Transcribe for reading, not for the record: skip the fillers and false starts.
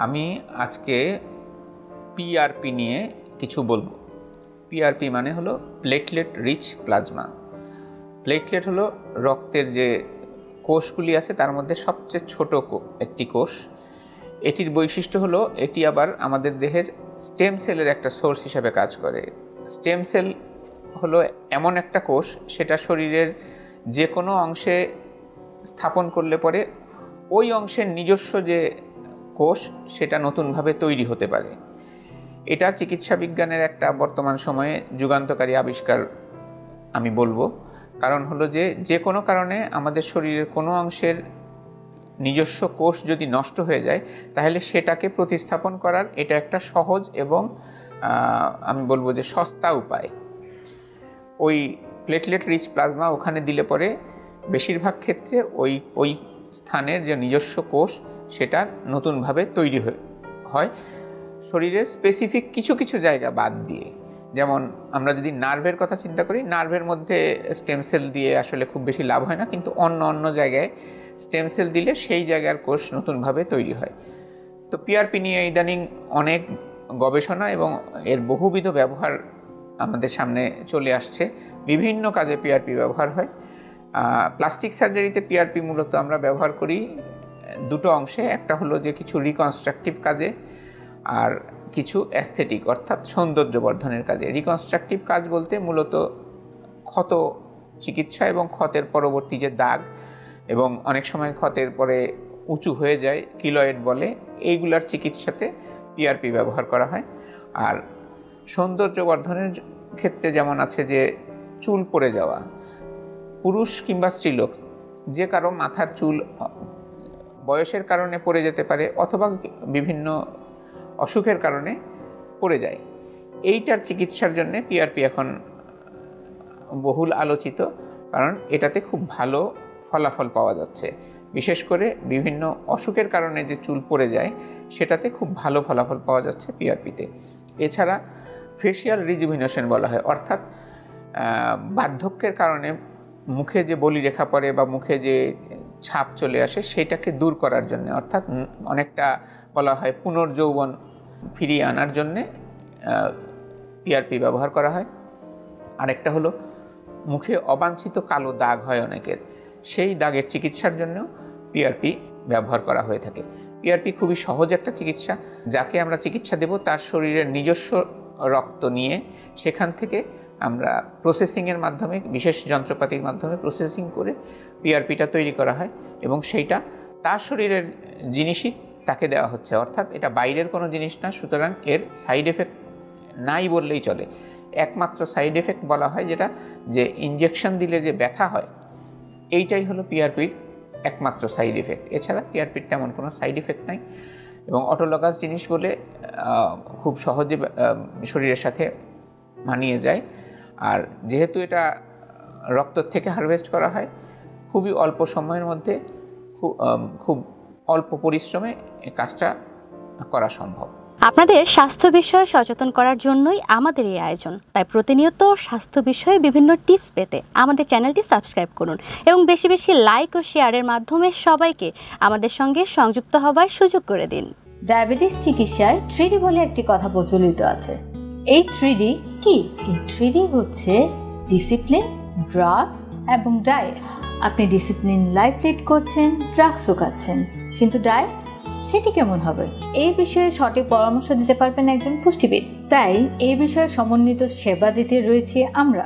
আমি আজকে পিআরপি নিয়ে কিছু বলবো। পিআরপি মানে হলো প্লেটলেট রিচ প্লাজমা। প্লেটলেট হলো রক্তের যে কোষগুলি আছে তার মধ্যে সবচেয়ে ছোট একটি কোষ। এটির বৈশিষ্ট্য হলো এটি আবার আমাদের দেহের স্টেম সেলের একটা সোর্স হিসেবে কাজ করে। স্টেম সেল হলো এমন একটা কোষ, সেটা শরীরের যে কোনো অংশে স্থাপন করলে পরে ওই অংশের নিজস্ব যে কোষ সেটা নতুনভাবে তৈরি হতে পারে। এটা চিকিৎসা বিজ্ঞানের একটা বর্তমান সময়ে যুগান্তকারী আবিষ্কার আমি বলবো। কারণ হলো যে কোনো কারণে আমাদের শরীরের কোনো অংশের নিজস্ব কোষ যদি নষ্ট হয়ে যায়, তাহলে সেটাকে প্রতিস্থাপন করার এটা একটা সহজ এবং আমি বলবো যে সস্তা উপায়। ওই প্লেটলেট রিচ প্লাজমা ওখানে দিলে পরে বেশিরভাগ ক্ষেত্রে ওই স্থানের যে নিজস্ব কোষ সেটা নতুনভাবে তৈরি হয় শরীরের স্পেসিফিক কিছু কিছু জায়গা বাদ দিয়ে। যেমন আমরা যদি নার্ভের কথা চিন্তা করি, নার্ভের মধ্যে স্টেম সেল দিয়ে আসলে খুব বেশি লাভ হয় না, কিন্তু অন্য জায়গায় স্টেম সেল দিলে সেই জায়গার কোষ নতুনভাবে তৈরি হয়। তো পিআরপি নিয়ে ইদানিং অনেক গবেষণা এবং এর বহুবিধ ব্যবহার আমাদের সামনে চলে আসছে। বিভিন্ন কাজে পিআরপি ব্যবহার হয়। প্লাস্টিক সার্জারিতে পিআরপি মূলত আমরা ব্যবহার করি দুটো অংশে। একটা হলো যে কিছু রিকনস্ট্রাকটিভ কাজে, আর কিছু অ্যাস্থেটিক অর্থাৎ সৌন্দর্য বর্ধনের কাজে। রিকনস্ট্রাকটিভ কাজ বলতে মূলত ক্ষত চিকিৎসা এবং ক্ষতের পরবর্তী যে দাগ, এবং অনেক সময় ক্ষতের পরে উঁচু হয়ে যায়, কিলয়েড বলে, এইগুলার চিকিৎসাতে পিআরপি ব্যবহার করা হয়। আর সৌন্দর্য বর্ধনের ক্ষেত্রে যেমন আছে যে চুল পড়ে যাওয়া, পুরুষ কিংবা স্ত্রীলোক যে কারো মাথার চুল বয়সের কারণে পড়ে যেতে পারে অথবা বিভিন্ন অসুখের কারণে পড়ে যায়, এইটার চিকিৎসার জন্য পিআরপি এখন বহুল আলোচিত। কারণ এটাতে খুব ভালো ফলাফল পাওয়া যাচ্ছে। বিশেষ করে বিভিন্ন অসুখের কারণে যে চুল পড়ে যায় সেটাতে খুব ভালো ফলাফল পাওয়া যাচ্ছে পিআরপিতে। এছাড়া ফেশিয়াল রিজুভিনেশন বলা হয়, অর্থাৎ বার্ধক্যের কারণে মুখে যে বলিরেখা পড়ে বা মুখে যে ছাপ চলে আসে সেটাকে দূর করার জন্য, অর্থাৎ অনেকটা বলা হয় পুনর্যৌবন ফিরিয়ে আনার জন্যে পিআরপি ব্যবহার করা হয়। আরেকটা হলো মুখে অবাঞ্ছিত কালো দাগ হয় অনেকের, সেই দাগের চিকিৎসার জন্য পিআরপি ব্যবহার করা হয়ে থাকে। পিআরপি খুবই সহজ একটা চিকিৎসা। যাকে আমরা চিকিৎসা দেব তার শরীরের নিজস্ব রক্ত নিয়ে সেখান থেকে আমরা প্রসেসিংয়ের মাধ্যমে, বিশেষ যন্ত্রপাতির মাধ্যমে প্রসেসিং করে পিআরপিটা তৈরি করা হয় এবং সেইটা তার শরীরের জিনিসই তাকে দেওয়া হচ্ছে, অর্থাৎ এটা বাইরের কোনো জিনিস না। সুতরাং এর সাইড এফেক্ট নাই বললেই চলে। একমাত্র সাইড এফেক্ট বলা হয় যেটা, যে ইনজেকশন দিলে যে ব্যথা হয়, এইটাই হলো পিআরপির একমাত্র সাইড এফেক্ট। এছাড়া পিআরপির তেমন কোনো সাইড এফেক্ট নাই এবং অটোলগাস জিনিস বলে খুব সহজে শরীরের সাথে মানিয়ে যায়। আর যেহেতু এটা রক্ত থেকে হারভেস্ট করা হয়, খুবই অল্প সময়ের মধ্যে খুব অল্প পরিশ্রমে এই কাজটা করা সম্ভব। আপনাদের স্বাস্থ্য বিষয়ে সচেতন করার জন্যই আমাদের এই আয়োজন। তাই প্রতিনিয়ত স্বাস্থ্য বিষয়ে বিভিন্ন টিপস পেতে আমাদের চ্যানেলটি সাবস্ক্রাইব করুন এবং বেশি বেশি লাইক ও শেয়ারের মাধ্যমে সবাইকে আমাদের সঙ্গে সংযুক্ত হবার সুযোগ করে দিন। ডায়াবেটিস চিকিৎসায় 3D বলে একটি কথা প্রচলিত আছে। এই 3D কি? এই 3D হচ্ছে ডিসিপ্লিন, ড্রাগ এবং ডায়েট। আপনি ডিসিপ্লিন লাইফ লিড করছেন, ড্রাগসও খাচ্ছেন, কিন্তু ডায়েট সেটি কেমন হবে? এই বিষয়ে সঠিক পরামর্শ দিতে পারবেন একজন পুষ্টিবিদ। তাই এই বিষয়ে সমন্বিত সেবা দিতে রয়েছে আমরা।